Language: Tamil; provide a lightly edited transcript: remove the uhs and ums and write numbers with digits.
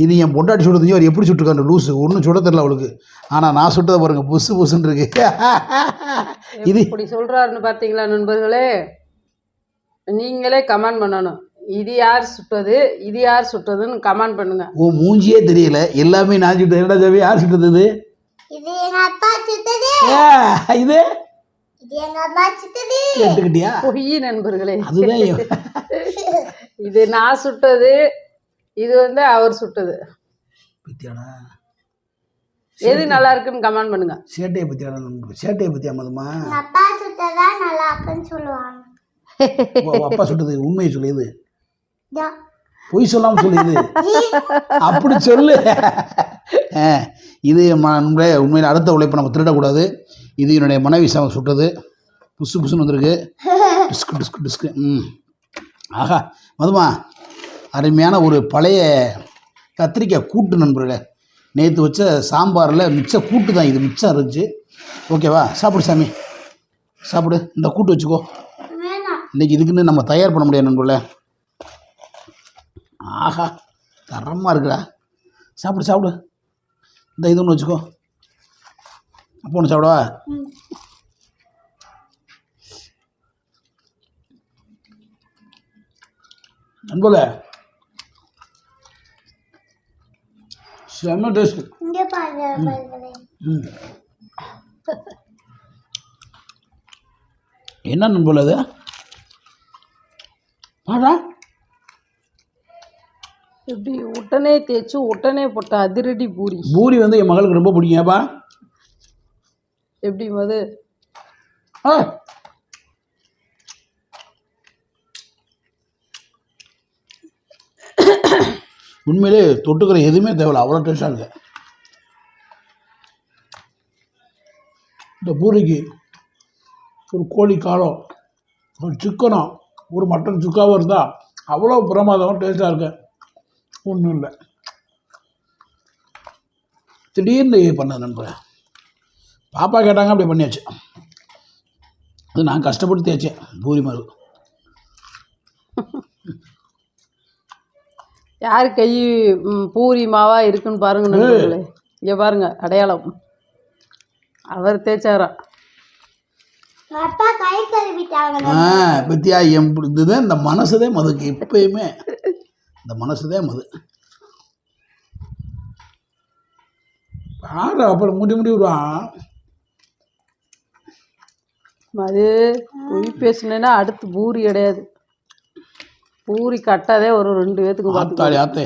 இது என் பொண்டாட்டி சுடுறது அவர் எப்படி சுட்டுருக்காரு லூஸு ஒன்றும் சுட தெரில அவளுக்கு. ஆனால் நான் சுட்டதை பாருங்க புசு புசுன்னு இருக்கு. இது இப்படி சொல்கிறாருன்னு பார்த்தீங்களா நண்பர்களே? நீங்களே கமெண்ட் பண்ணணும். இது யார் சுட்டது, இது யார் சுட்டதுன்னு கமெண்ட் பண்ணுங்க. ஓ மூஞ்சியே தெரியல, எல்லாமே நான் சுட்டது. என்னடா ஜாவி யார் சுட்டது? இது எங்க அப்பா சுட்டது. இது இது எங்க அம்மா சுட்டது. கேட்டுக்கிட்டியா? பொய் நண்பர்களே. அதுதான் இது நான் சுட்டது, இது அவர் சுட்டது. பத்தியாடா எது நல்லா இருக்குன்னு கமெண்ட் பண்ணுங்க. சேட்டையை பத்தியாடா சேட்டையை பத்தியா மதுமா? எங்க அப்பா சுட்டதா நல்லா இருக்குன்னு சொல்லுவாங்க. அப்பா சுட்டது உண்மையை சொல்லுது, இதோ. பொய் சொல்லாமல் சொல்லுது. அப்படி சொல்லு. இது உண்மையில் அடுத்த உழைப்பை நம்ம திருடக்கூடாது. இது என்னுடைய மனைவி சுட்டது. புசு புசுன்னு வந்திருக்கு. Disc disc disc. ஆஹா மதுமா, அருமையான ஒரு பழைய கத்திரிக்காய் கூட்டு நண்பர்களே. நேற்று வச்ச சாம்பாரில் மிச்ச கூட்டு தான் இது, மிச்சம் இருந்துச்சு. ஓகேவா? சாப்பிடு சாமி, சாப்பிடு. இந்த கூட்டு வச்சுக்கோ. இன்றைக்கி இதுக்குன்னு நம்ம தயார் பண்ண முடியாது நண்பர்களே. ஆஹா தரமாக இருக்குடா. சாப்பிடு சாப்பிடு. இந்த இது ஒன்று வச்சுக்கோ. அப்போ ஒன்று சாப்பிடவா? நண்பர்களே செம்ம டேஸ்ட். என்ன நண்பர்களே அது? ஆடா எப்படி உடனே தேய்ச்சி உடனே போட்ட அதிரடி பூரி. பூரி என் மகளுக்கு ரொம்ப பிடிக்கும். ஏப்பா எப்படி மது? உண்மையிலே தொட்டுக்கிற எதுவுமே தேவையில்ல, அவ்வளோ டேஸ்டாக இருக்கு. இந்த பூரிக்கு ஒரு கோழி காலம், ஒரு சிக்கனம், ஒரு மட்டன் சுக்காவும் இருந்தால் அவ்வளோ பிரமாதமாக டேஸ்ட்டாக இருக்கு. ஒன்றும் இல்லை, திடீர்னு பண்ணது நண்பர். பாப்பா கேட்டாங்க, அப்படி பண்ணியாச்சு. அது நான் கஷ்டப்பட்டு தேய்ச்சேன் பூரி மாதிரி. யார் கை பூரி மாவா இருக்குன்னு பாருங்க நண்பர்களே. இங்கே பாருங்க அடையாளம், அவர் தேய்ச்சாராம். அப்பா கை கழுவிட்டாங்க. பத்தியா இதுதான் இந்த மனசுதே மதுக்கு எப்பயுமே. இந்த மனசுதே மது. ஆட அப்புறம் முடி விடுவான். மது பொய் பேசுனேன்னா அடுத்து பூரி கிடையாது. பூரி கட்டாதே ஒரு 2 பேத்துக்கு பார்த்து ஆத்தே